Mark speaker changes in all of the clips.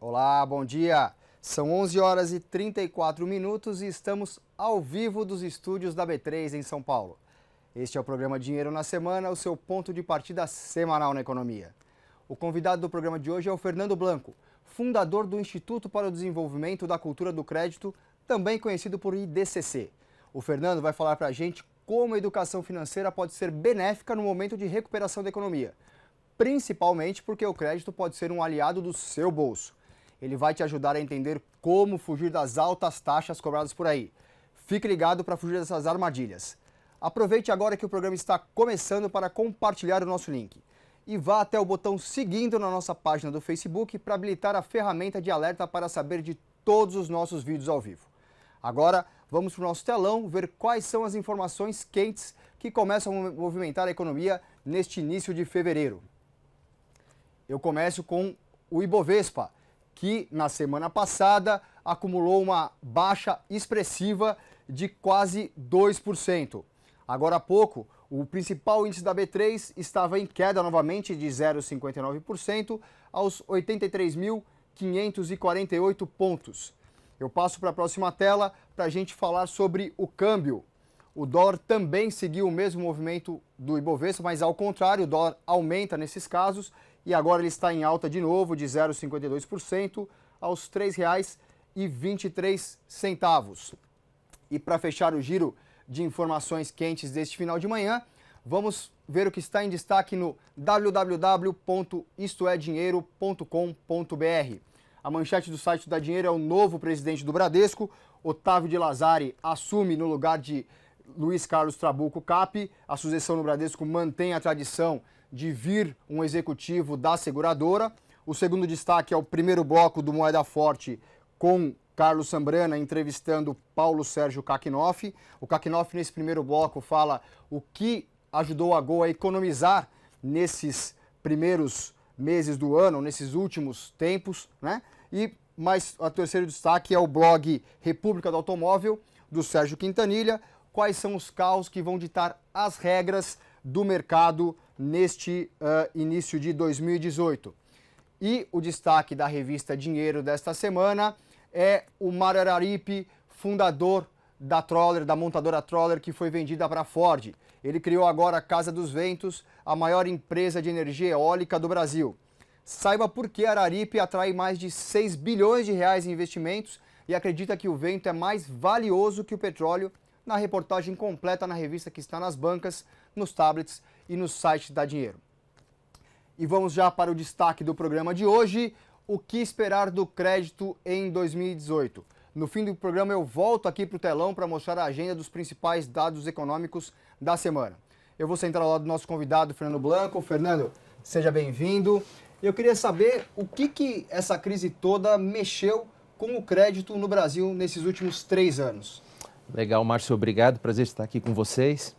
Speaker 1: Olá, bom dia. São 11 horas e 34 minutos e estamos ao vivo dos estúdios da B3 em São Paulo. Este é o programa Dinheiro na Semana, o seu ponto de partida semanal na economia. O convidado do programa de hoje é o Fernando Blanco, fundador do Instituto para o Desenvolvimento da Cultura do Crédito, também conhecido por IDCC. O Fernando vai falar para a gente como a educação financeira pode ser benéfica no momento de recuperação da economia, principalmente porque o crédito pode ser um aliado do seu bolso. Ele vai te ajudar a entender como fugir das altas taxas cobradas por aí. Fique ligado para fugir dessas armadilhas. Aproveite agora que o programa está começando para compartilhar o nosso link. E vá até o botão seguindo na nossa página do Facebook para habilitar a ferramenta de alerta para saber de todos os nossos vídeos ao vivo. Agora, vamos para o nosso telão ver quais são as informações quentes que começam a movimentar a economia neste início de fevereiro. Eu começo com o Ibovespa, que na semana passada acumulou uma baixa expressiva de quase 2%. Agora há pouco, o principal índice da B3 estava em queda novamente de 0,59% aos 83.548 pontos. Eu passo para a próxima tela para a gente falar sobre o câmbio. O dólar também seguiu o mesmo movimento do Ibovespa, mas ao contrário, o dólar aumenta nesses casos e agora ele está em alta de novo de 0,52% aos R$ 3,23. E para fechar o giro de informações quentes deste final de manhã, vamos ver o que está em destaque no www.istoedinheiro.com.br. A manchete do site da Dinheiro é o novo presidente do Bradesco, Otávio de Lazari, assume no lugar de Luiz Carlos Trabuco Cappi. A sucessão no Bradesco mantém a tradição de vir um executivo da seguradora. O segundo destaque é o primeiro bloco do Moeda Forte, com Carlos Sambrana entrevistando Paulo Sérgio Kakinoff. O Kakinoff, nesse primeiro bloco, fala o que ajudou a Gol a economizar nesses primeiros meses do ano, nesses últimos tempos, né? Mas o terceiro destaque é o blog República do Automóvel, do Sérgio Quintanilha. Quais são os carros que vão ditar as regras do mercado neste início de 2018. E o destaque da revista Dinheiro desta semana é o Mário Araripe, fundador da Troller, da montadora Troller, que foi vendida para a Ford. Ele criou agora a Casa dos Ventos, a maior empresa de energia eólica do Brasil. Saiba por que a Araripe atrai mais de 6 bilhões de reais em investimentos e acredita que o vento é mais valioso que o petróleo, na reportagem completa na revista que está nas bancas, nos tablets e no site da Dinheiro. E vamos já para o destaque do programa de hoje, o que esperar do crédito em 2018. No fim do programa eu volto aqui para o telão para mostrar a agenda dos principais dados econômicos da semana. Eu vou sentar ao lado do nosso convidado, Fernando Blanco. Fernando, seja bem-vindo. Eu queria saber o que essa crise toda mexeu com o crédito no Brasil nesses últimos 3 anos.
Speaker 2: Legal, Márcio, obrigado. Prazer estar aqui com vocês.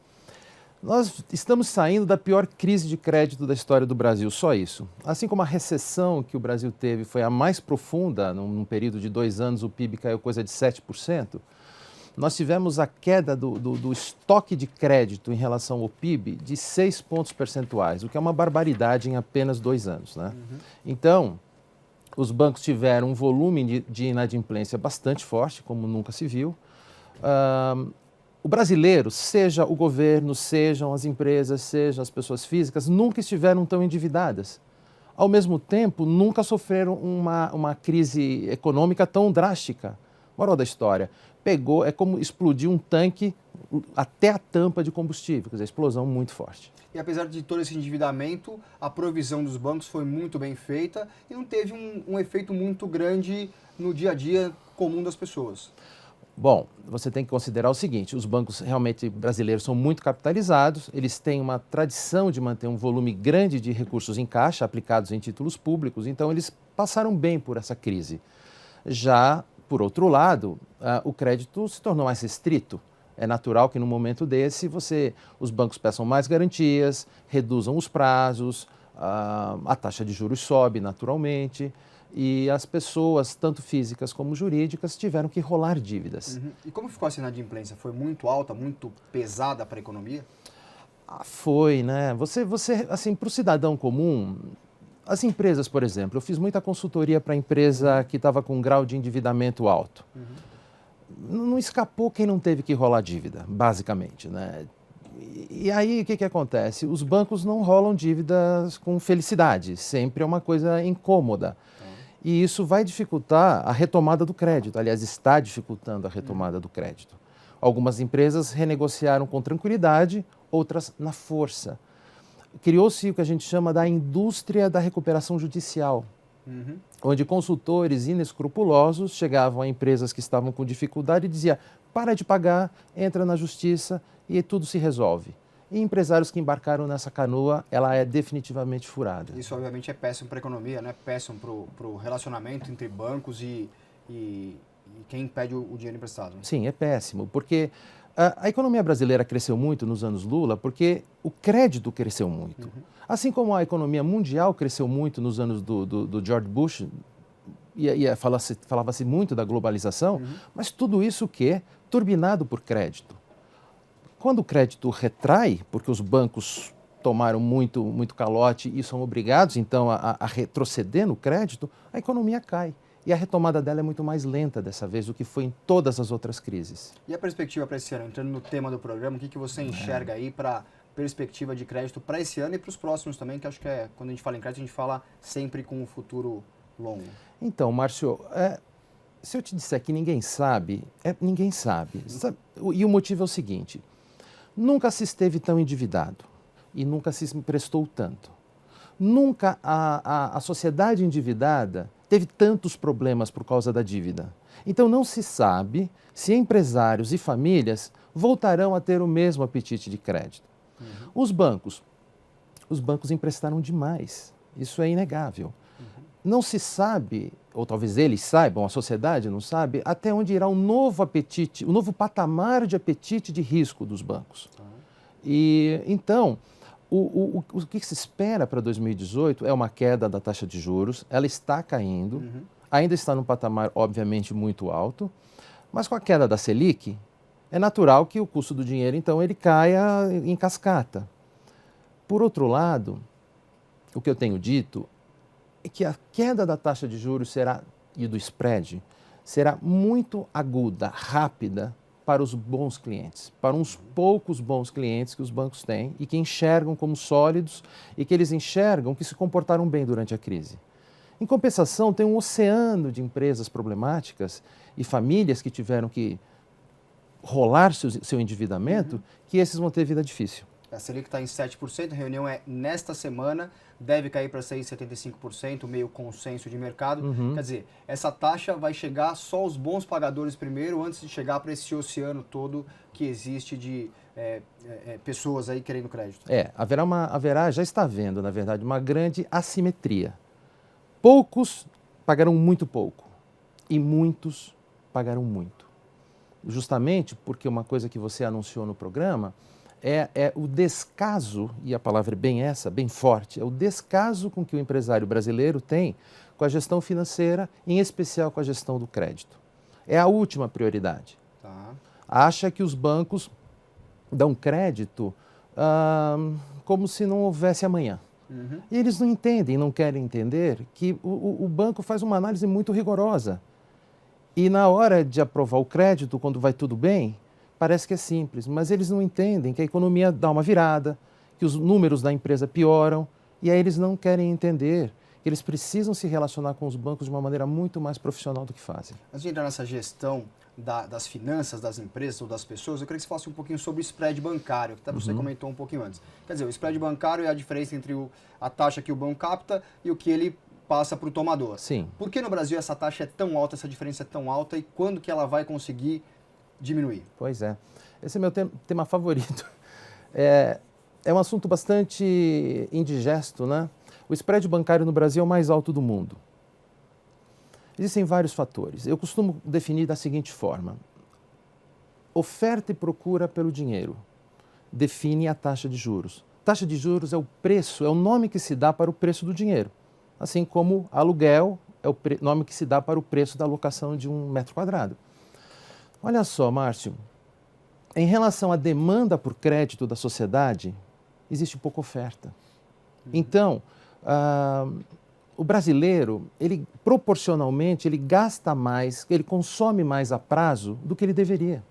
Speaker 2: Nós estamos saindo da pior crise de crédito da história do Brasil, só isso. Assim como a recessão que o Brasil teve foi a mais profunda, num período de 2 anos o PIB caiu coisa de 7%, nós tivemos a queda do estoque de crédito em relação ao PIB de 6 pontos percentuais, o que é uma barbaridade em apenas 2 anos, né? Então, os bancos tiveram um volume de inadimplência bastante forte, como nunca se viu. O brasileiro, seja o governo, sejam as empresas, sejam as pessoas físicas, nunca estiveram tão endividadas. Ao mesmo tempo, nunca sofreram uma crise econômica tão drástica. Moral da história, é como explodir um tanque até a tampa de combustível, quer dizer, explosão muito forte.
Speaker 1: E apesar de todo esse endividamento, a provisão dos bancos foi muito bem feita e não teve um efeito muito grande no dia a dia comum das pessoas.
Speaker 2: Bom, você tem que considerar o seguinte, os bancos realmente brasileiros são muito capitalizados, eles têm uma tradição de manter um volume grande de recursos em caixa aplicados em títulos públicos, então eles passaram bem por essa crise. Já, por outro lado, o crédito se tornou mais restrito. É natural que no momento desse os bancos peçam mais garantias, reduzam os prazos, a taxa de juros sobe naturalmente. E as pessoas, tanto físicas como jurídicas, tiveram que rolar dívidas.
Speaker 1: E como ficou essa inadimplência? Foi muito alta, muito pesada para a economia?
Speaker 2: Foi, né? Assim, para o cidadão comum, As empresas, por exemplo, eu fiz muita consultoria para empresa que estava com um grau de endividamento alto. Não escapou quem não teve que rolar dívida, basicamente, né? E aí, o que acontece? Os bancos não rolam dívidas com felicidade, sempre é uma coisa incômoda. E isso vai dificultar a retomada do crédito, aliás, está dificultando a retomada do crédito. Algumas empresas renegociaram com tranquilidade, outras na força. Criou-se o que a gente chama da indústria da recuperação judicial, onde consultores inescrupulosos chegavam a empresas que estavam com dificuldade e diziam: para de pagar, entra na justiça e tudo se resolve. E empresários que embarcaram nessa canoa, ela é definitivamente furada.
Speaker 1: Isso, obviamente, é péssimo para a economia, né? Péssimo para o relacionamento entre bancos e quem pede o dinheiro emprestado.
Speaker 2: Sim, é péssimo, porque a economia brasileira cresceu muito nos anos Lula porque o crédito cresceu muito. Assim como a economia mundial cresceu muito nos anos do George Bush, e falava-se muito da globalização, mas tudo isso turbinado por crédito. Quando o crédito retrai, porque os bancos tomaram muito calote e são obrigados, então, a retroceder no crédito, a economia cai. E a retomada dela é muito mais lenta dessa vez do que foi em todas as outras crises.
Speaker 1: E a perspectiva para esse ano? Entrando no tema do programa, o que você enxerga aí para perspectiva de crédito para esse ano e para os próximos também, que acho que quando a gente fala em crédito, a gente fala sempre com um futuro longo.
Speaker 2: Então, Márcio, se eu te disser que ninguém sabe, ninguém sabe. E o motivo é o seguinte: nunca se esteve tão endividado e nunca se emprestou tanto. Nunca a sociedade endividada teve tantos problemas por causa da dívida. Então não se sabe se empresários e famílias voltarão a ter o mesmo apetite de crédito. Os bancos emprestaram demais, isso é inegável. Não se sabe, ou talvez eles saibam, a sociedade não sabe, até onde irá o novo apetite, o novo patamar de apetite de risco dos bancos. E então, o que se espera para 2018 é uma queda da taxa de juros, ela está caindo, ainda está num patamar obviamente muito alto, mas com a queda da Selic, é natural que o custo do dinheiro, então, ele caia em cascata. Por outro lado, o que eu tenho dito é que a queda da taxa de juros e do spread será muito aguda, rápida, para os bons clientes, para uns poucos bons clientes que os bancos têm e que enxergam como sólidos e que eles enxergam que se comportaram bem durante a crise. Em compensação, tem um oceano de empresas problemáticas e famílias que tiveram que rolar seu endividamento, que esses vão ter vida difícil.
Speaker 1: A Selic está em 7%, a reunião é nesta semana, deve cair para 6,75%, meio consenso de mercado. Quer dizer, essa taxa vai chegar só aos bons pagadores primeiro, antes de chegar para esse oceano todo que existe de pessoas aí querendo crédito.
Speaker 2: Já está havendo, na verdade, uma grande assimetria. Poucos pagarão muito pouco e muitos pagarão muito. Justamente porque uma coisa que você anunciou no programa é o descaso, e a palavra é bem essa, bem forte, é o descaso com que o empresário brasileiro tem com a gestão financeira, em especial com a gestão do crédito. É a última prioridade. Acha que os bancos dão crédito como se não houvesse amanhã. E eles não entendem, não querem entender que o banco faz uma análise muito rigorosa. E na hora de aprovar o crédito, quando vai tudo bem, parece que é simples, mas eles não entendem que a economia dá uma virada, que os números da empresa pioram, e aí eles não querem entender que eles precisam se relacionar com os bancos de uma maneira muito mais profissional do que fazem.
Speaker 1: Antes de entrar nessa gestão das finanças das empresas ou das pessoas, eu queria que você falasse um pouquinho sobre o spread bancário, que até você comentou um pouquinho antes. Quer dizer, o spread bancário é a diferença entre a taxa que o banco capta e o que ele passa para o tomador.
Speaker 2: Sim.
Speaker 1: Por que no Brasil essa taxa é tão alta, essa diferença é tão alta, e quando que ela vai conseguir diminuir?
Speaker 2: Pois é. Esse é meu tema favorito. É um assunto bastante indigesto, né? O spread bancário no Brasil é o mais alto do mundo. Existem vários fatores. Eu costumo definir da seguinte forma: oferta e procura pelo dinheiro define a taxa de juros. Taxa de juros é o preço, é o nome que se dá para o preço do dinheiro. Assim como aluguel é o nome que se dá para o preço da locação de um metro quadrado. Olha só, Márcio, em relação à demanda por crédito da sociedade, existe pouca oferta. Então, o brasileiro, ele proporcionalmente, ele gasta mais, ele consome mais a prazo do que ele deveria.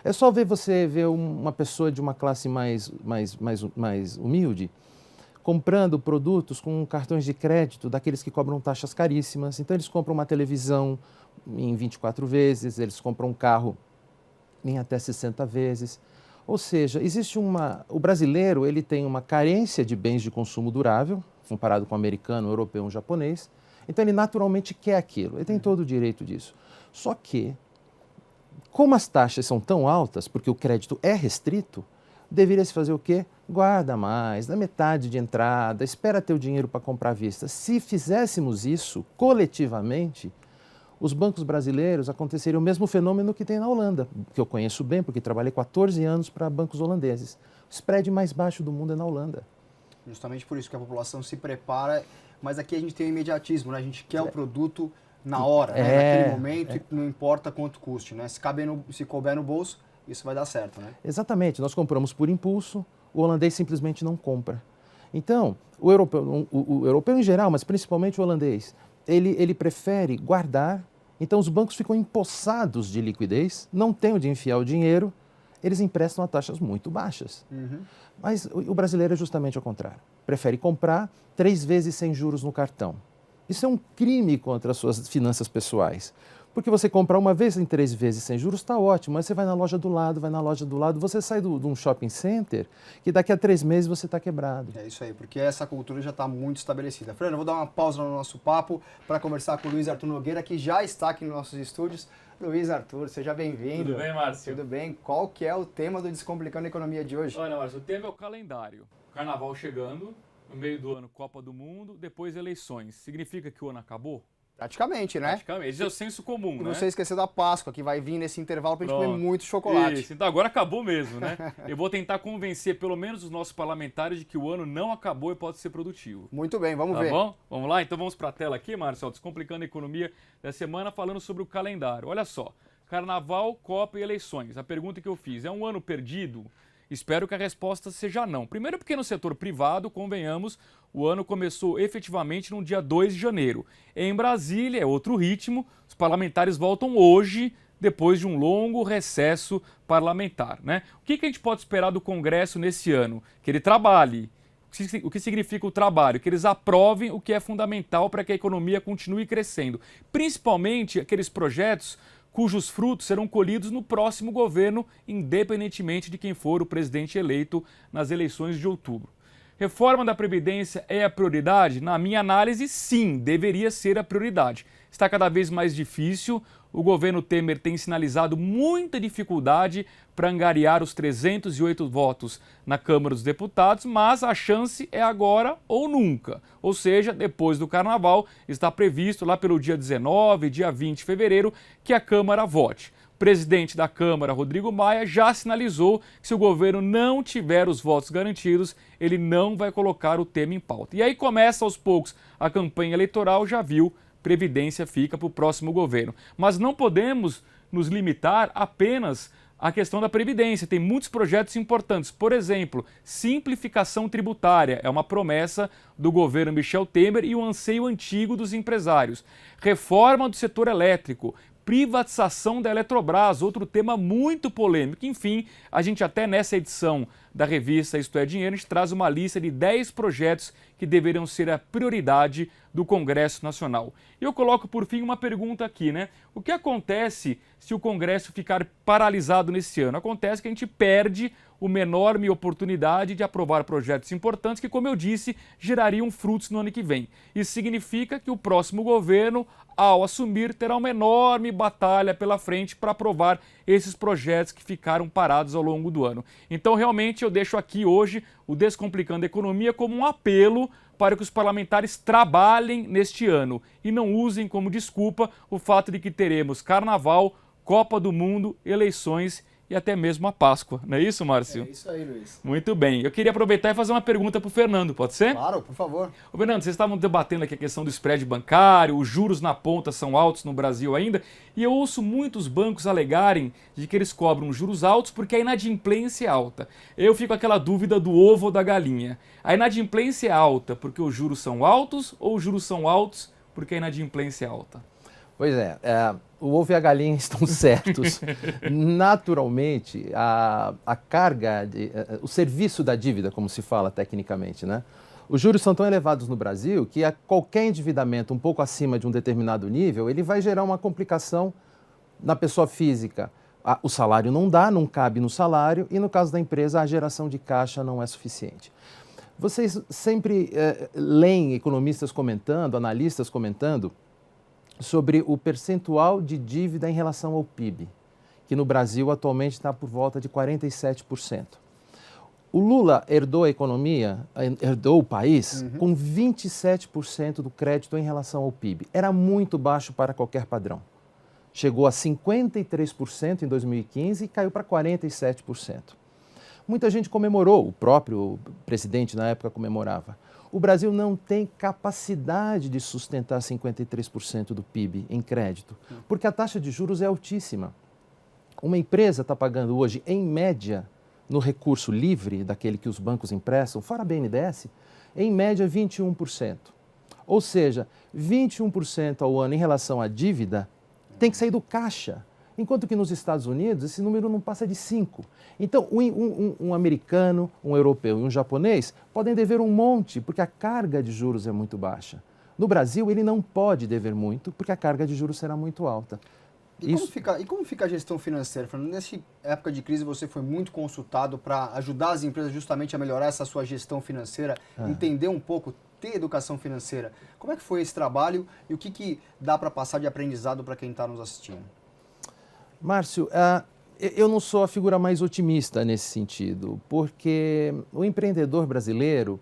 Speaker 2: É só você ver uma pessoa de uma classe mais humilde comprando produtos com cartões de crédito daqueles que cobram taxas caríssimas. Então, eles compram uma televisão em 24 vezes, eles compram um carro em até 60 vezes. Ou seja, o brasileiro ele tem uma carência de bens de consumo durável, comparado com o americano, o europeu, o japonês. Então, ele naturalmente quer aquilo, ele tem todo o direito disso. Só que, como as taxas são tão altas, porque o crédito é restrito, deveria se fazer o quê? Guarda mais, dá metade de entrada, espera ter o dinheiro para comprar à vista. Se fizéssemos isso coletivamente, os bancos brasileiros aconteceria o mesmo fenômeno que tem na Holanda, que eu conheço bem, porque trabalhei 14 anos para bancos holandeses. O spread mais baixo do mundo é na Holanda.
Speaker 1: Justamente por isso que a população se prepara, mas aqui a gente tem o imediatismo, né? A gente quer o produto na hora, né? Naquele momento, e não importa quanto custe, né? Se couber no bolso, isso vai dar certo, né?
Speaker 2: Exatamente, nós compramos por impulso, o holandês simplesmente não compra. Então, o europeu em geral, mas principalmente o holandês, ele prefere guardar, então os bancos ficam empossados de liquidez, não têm onde enfiar o dinheiro, eles emprestam a taxas muito baixas. Mas o brasileiro é justamente ao contrário. Prefere comprar 3 vezes sem juros no cartão. Isso é um crime contra as suas finanças pessoais. Porque você comprar uma vez em 3 vezes sem juros está ótimo, mas você vai na loja do lado, você sai de um shopping center que daqui a 3 meses você está quebrado.
Speaker 1: É isso aí, porque essa cultura já está muito estabelecida. Fran, eu vou dar uma pausa no nosso papo para conversar com o Luiz Arthur Nogueira, que já está aqui nos nossos estúdios. Luiz Arthur, seja bem-vindo.
Speaker 3: Tudo bem, Márcio?
Speaker 1: Tudo bem. Qual que é o tema do Descomplicando a Economia de hoje?
Speaker 3: Olha, Márcio, o tema é o calendário. Carnaval chegando, no meio do ano Copa do Mundo, depois eleições. Significa que o ano acabou?
Speaker 1: Praticamente, né?
Speaker 3: Praticamente. Esse é o senso comum, né?
Speaker 1: Você esqueceu da Páscoa, que vai vir nesse intervalo pra gente comer muito chocolate.
Speaker 3: Isso, então agora acabou mesmo, né? Eu vou tentar convencer pelo menos os nossos parlamentares de que o ano não acabou e pode ser produtivo.
Speaker 1: Muito bem, vamos ver.
Speaker 3: Tá bom? Vamos lá? Então vamos para a tela aqui, Márcio, Descomplicando a Economia da semana, falando sobre o calendário. Olha só, Carnaval, Copa e eleições. A pergunta que eu fiz, é um ano perdido? Espero que a resposta seja não. Primeiro porque no setor privado, convenhamos, o ano começou efetivamente no dia 2 de janeiro. Em Brasília é outro ritmo, os parlamentares voltam hoje, depois de um longo recesso parlamentar, né? O que a gente pode esperar do Congresso nesse ano? Que ele trabalhe. O que significa o trabalho? Que eles aprovem o que é fundamental para que a economia continue crescendo. Principalmente aqueles projetos cujos frutos serão colhidos no próximo governo, independentemente de quem for o presidente eleito nas eleições de outubro. Reforma da Previdência é a prioridade? Na minha análise, sim, deveria ser a prioridade. Está cada vez mais difícil, o governo Temer tem sinalizado muita dificuldade para angariar os 308 votos na Câmara dos Deputados, mas a chance é agora ou nunca. Ou seja, depois do Carnaval, está previsto lá pelo dia 19, dia 20 de fevereiro, que a Câmara vote. O presidente da Câmara, Rodrigo Maia, já sinalizou que se o governo não tiver os votos garantidos, ele não vai colocar o tema em pauta. E aí começa aos poucos a campanha eleitoral, já viu, Previdência fica para o próximo governo. Mas não podemos nos limitar apenas à questão da Previdência. Tem muitos projetos importantes. Por exemplo, simplificação tributária. É uma promessa do governo Michel Temer e um anseio antigo dos empresários. Reforma do setor elétrico. Privatização da Eletrobras, outro tema muito polêmico. Enfim, a gente até nessa edição da revista Isto é Dinheiro, a gente traz uma lista de 10 projetos que deveriam ser a prioridade do Congresso Nacional. E eu coloco por fim uma pergunta aqui, né? O que acontece se o Congresso ficar paralisado nesse ano? Acontece que a gente perde uma enorme oportunidade de aprovar projetos importantes que, como eu disse, gerariam frutos no ano que vem. Isso significa que o próximo governo, ao assumir, terá uma enorme batalha pela frente para aprovar esses projetos que ficaram parados ao longo do ano. Então, realmente, eu deixo aqui hoje o Descomplicando a Economia como um apelo para que os parlamentares trabalhem neste ano e não usem como desculpa o fato de que teremos Carnaval, Copa do Mundo, eleições e até mesmo a Páscoa. Não é isso, Márcio?
Speaker 1: É isso aí, Luiz.
Speaker 3: Muito bem. Eu queria aproveitar e fazer uma pergunta para o Fernando, pode ser?
Speaker 1: Claro, por favor.
Speaker 3: Ô, Fernando, vocês estavam debatendo aqui a questão do spread bancário, os juros na ponta são altos no Brasil ainda, e eu ouço muitos bancos alegarem de que eles cobram juros altos porque a inadimplência é alta. Eu fico com aquela dúvida do ovo ou da galinha. A inadimplência é alta porque os juros são altos ou os juros são altos porque a inadimplência é alta?
Speaker 2: Pois é, o ovo e a galinha estão certos. Naturalmente, a carga, o serviço da dívida, como se fala tecnicamente, né? Os juros são tão elevados no Brasil que qualquer endividamento um pouco acima de um determinado nível, ele vai gerar uma complicação na pessoa física. O salário não dá, não cabe no salário, e no caso da empresa, a geração de caixa não é suficiente. Vocês sempre leem economistas comentando, analistas comentando, sobre o percentual de dívida em relação ao PIB, que no Brasil atualmente está por volta de 47%. O Lula herdou a economia, herdou o país com 27% do crédito em relação ao PIB. Era muito baixo para qualquer padrão. Chegou a 53% em 2015 e caiu para 47%. Muita gente comemorou, o próprio presidente na época comemorava. O Brasil não tem capacidade de sustentar 53% do PIB em crédito, porque a taxa de juros é altíssima. Uma empresa está pagando hoje, em média, no recurso livre, daquele que os bancos emprestam, fora a BNDES, em média 21%. Ou seja, 21% ao ano em relação à dívida tem que sair do caixa. Enquanto que nos Estados Unidos esse número não passa de 5. Então, um americano, um europeu e um japonês podem dever um monte, porque a carga de juros é muito baixa. No Brasil, ele não pode dever muito, porque a carga de juros será muito alta.
Speaker 1: E como fica a gestão financeira, Fernando? Nessa época de crise, você foi muito consultado para ajudar as empresas justamente a melhorar essa sua gestão financeira, entender um pouco, ter educação financeira. Como é que foi esse trabalho e o que dá para passar de aprendizado para quem está nos assistindo?
Speaker 2: Márcio, eu não sou a figura mais otimista nesse sentido, porque o empreendedor brasileiro,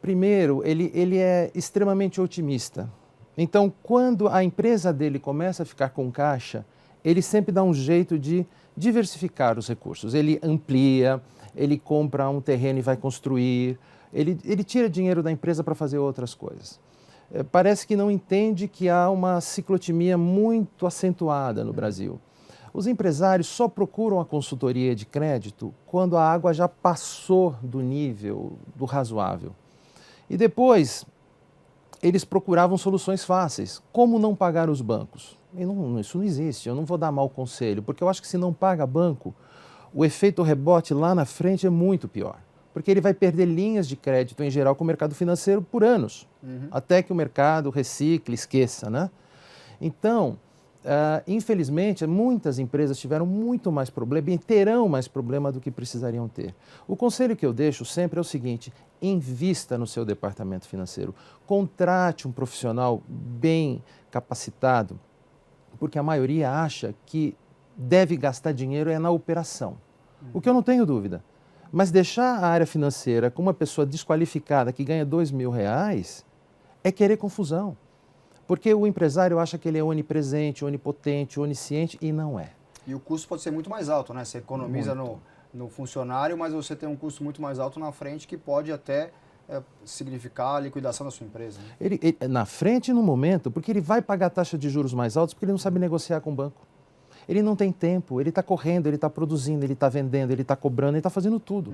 Speaker 2: primeiro, ele é extremamente otimista. Então, quando a empresa dele começa a ficar com caixa, ele sempre dá um jeito de diversificar os recursos. Ele amplia, ele compra um terreno e vai construir, ele tira dinheiro da empresa para fazer outras coisas. Parece que não entende que há uma ciclotimia muito acentuada no Brasil. Os empresários só procuram a consultoria de crédito quando a água já passou do nível do razoável. E depois, eles procuravam soluções fáceis. Como não pagar os bancos? Isso não existe, eu não vou dar mau conselho, porque eu acho que se não paga banco, o efeito rebote lá na frente é muito pior. Porque ele vai perder linhas de crédito, em geral, com o mercado financeiro por anos, até que o mercado recicle, esqueça, né? Então, infelizmente, muitas empresas tiveram muito mais problema e terão mais problema do que precisariam ter. O conselho que eu deixo sempre é o seguinte: invista no seu departamento financeiro, contrate um profissional bem capacitado, porque a maioria acha que deve gastar dinheiro na operação, o que eu não tenho dúvida. Mas deixar a área financeira com uma pessoa desqualificada que ganha R$2.000 é querer confusão. Porque o empresário acha que ele é onipresente, onipotente, onisciente, e não é.
Speaker 1: E o custo pode ser muito mais alto, né? Você economiza no funcionário, mas você tem um custo muito mais alto na frente que pode até significar a liquidação da sua empresa. Né?
Speaker 2: Ele, na frente e no momento, porque ele vai pagar taxa de juros mais altas porque ele não sabe negociar com o banco. Ele não tem tempo, ele está correndo, ele está produzindo, ele está vendendo, ele está cobrando, ele está fazendo tudo.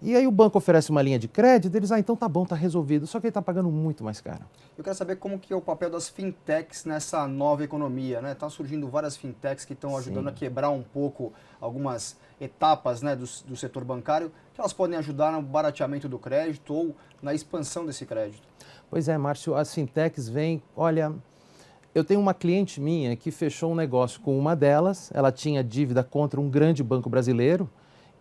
Speaker 2: E aí o banco oferece uma linha de crédito, eles, então tá bom, tá resolvido, só que ele está pagando muito mais caro.
Speaker 1: Eu quero saber como que é o papel das fintechs nessa nova economia, né? Tá surgindo várias fintechs que estão ajudando a quebrar um pouco algumas etapas, né, do setor bancário, que elas podem ajudar no barateamento do crédito ou na expansão desse crédito.
Speaker 2: Pois é, Márcio, as fintechs vêm, olha, eu tenho uma cliente minha que fechou um negócio com uma delas, ela tinha dívida contra um grande banco brasileiro,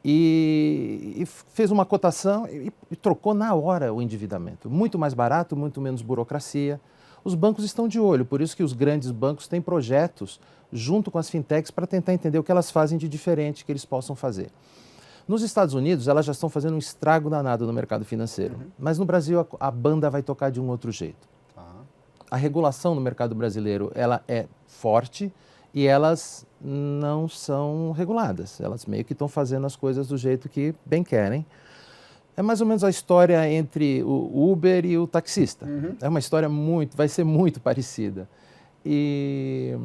Speaker 2: e fez uma cotação e trocou na hora o endividamento. Muito mais barato, muito menos burocracia. Os bancos estão de olho, por isso que os grandes bancos têm projetos junto com as fintechs para tentar entender o que elas fazem de diferente que eles possam fazer. Nos Estados Unidos, elas já estão fazendo um estrago danado no mercado financeiro, mas no Brasil a banda vai tocar de um outro jeito. A regulação no mercado brasileiro ela é forte e elas não são reguladas. Elas meio que estão fazendo as coisas do jeito que bem querem. É mais ou menos a história entre o Uber e o taxista. É uma história vai ser muito parecida. E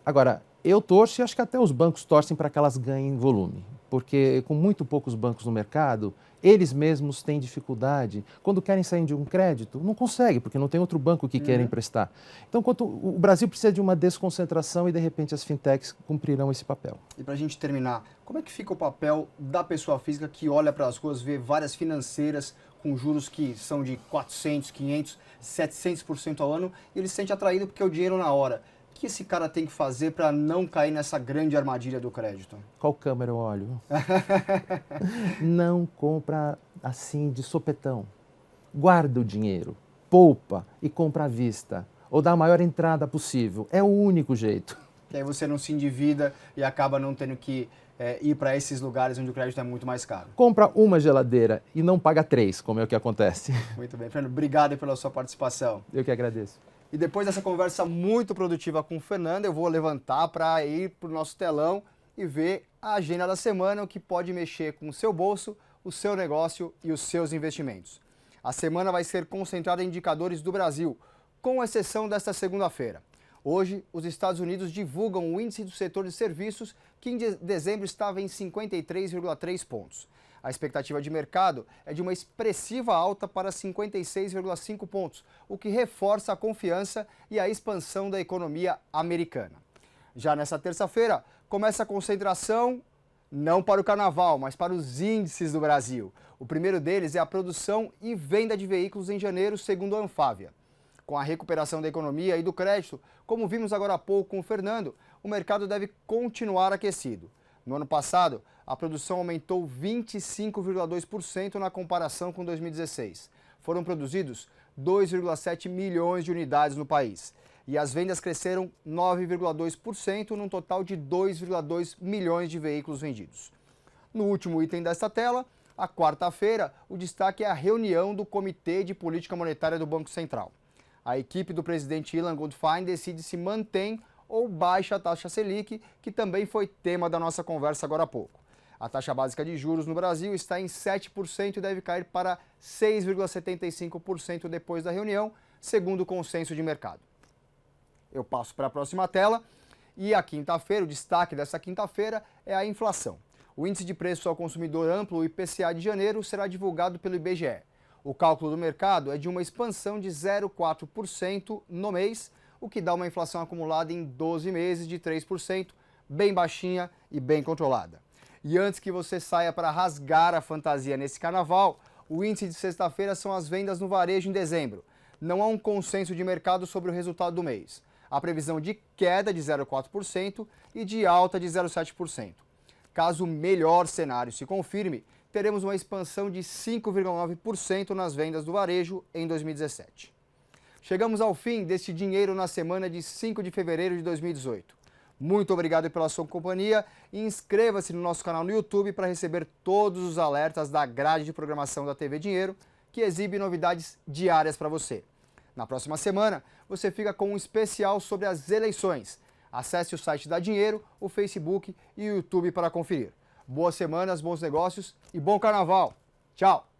Speaker 2: agora, eu torço e acho que até os bancos torcem para que elas ganhem volume, porque com muito poucos bancos no mercado, eles mesmos têm dificuldade. Quando querem sair de um crédito, não conseguem, porque não tem outro banco que queira emprestar. Então, o Brasil precisa de uma desconcentração e, de repente, as fintechs cumprirão esse papel.
Speaker 1: E para a gente terminar, como é que fica o papel da pessoa física que olha para as ruas, vê várias financeiras com juros que são de 400, 500, 700% ao ano, e ele se sente atraído porque é o dinheiro na hora? O que esse cara tem que fazer para não cair nessa grande armadilha do crédito?
Speaker 2: Qual câmera eu olho? Não compra assim de sopetão. Guarda o dinheiro, poupa e compra à vista. Ou dá a maior entrada possível. É o único jeito.
Speaker 1: Que aí você não se endivida e acaba não tendo que ir para esses lugares onde o crédito é muito mais caro.
Speaker 2: Compra uma geladeira e não paga 3, como é o que acontece.
Speaker 1: Muito bem, Fernando. Obrigado pela sua participação.
Speaker 2: Eu que agradeço.
Speaker 1: E depois dessa conversa muito produtiva com o Fernando, eu vou levantar para ir para o nosso telão e ver a agenda da semana, o que pode mexer com o seu bolso, o seu negócio e os seus investimentos. A semana vai ser concentrada em indicadores do Brasil, com exceção desta segunda-feira. Hoje, os Estados Unidos divulgam o índice do setor de serviços, que em dezembro estava em 53,3 pontos. A expectativa de mercado é de uma expressiva alta para 56,5 pontos, o que reforça a confiança e a expansão da economia americana. Já nessa terça-feira, começa a concentração, não para o carnaval, mas para os índices do Brasil. O primeiro deles é a produção e venda de veículos em janeiro, segundo a Anfávia. Com a recuperação da economia e do crédito, como vimos agora há pouco com o Fernando, o mercado deve continuar aquecido. No ano passado, a produção aumentou 25,2% na comparação com 2016. Foram produzidos 2,7 milhões de unidades no país. E as vendas cresceram 9,2%, num total de 2,2 milhões de veículos vendidos. No último item desta tela, a quarta-feira, o destaque é a reunião do Comitê de Política Monetária do Banco Central. A equipe do presidente Ilan Goldfein decide se mantém ou baixa a taxa Selic, que também foi tema da nossa conversa agora há pouco. A taxa básica de juros no Brasil está em 7% e deve cair para 6,75% depois da reunião, segundo o consenso de mercado. Eu passo para a próxima tela e a quinta-feira, o destaque dessa quinta-feira é a inflação. O índice de preços ao consumidor amplo, o IPCA de janeiro, será divulgado pelo IBGE. O cálculo do mercado é de uma expansão de 0,4% no mês, o que dá uma inflação acumulada em 12 meses de 3%, bem baixinha e bem controlada. E antes que você saia para rasgar a fantasia nesse carnaval, o índice de sexta-feira são as vendas no varejo em dezembro. Não há um consenso de mercado sobre o resultado do mês. Há previsão de queda de 0,4% e de alta de 0,7%. Caso o melhor cenário se confirme, teremos uma expansão de 5,9% nas vendas do varejo em 2017. Chegamos ao fim deste Dinheiro na Semana de 5 de fevereiro de 2018. Muito obrigado pela sua companhia e inscreva-se no nosso canal no YouTube para receber todos os alertas da grade de programação da TV Dinheiro, que exibe novidades diárias para você. Na próxima semana, você fica com um especial sobre as eleições. Acesse o site da Dinheiro, o Facebook e o YouTube para conferir. Boas semanas, bons negócios e bom carnaval. Tchau!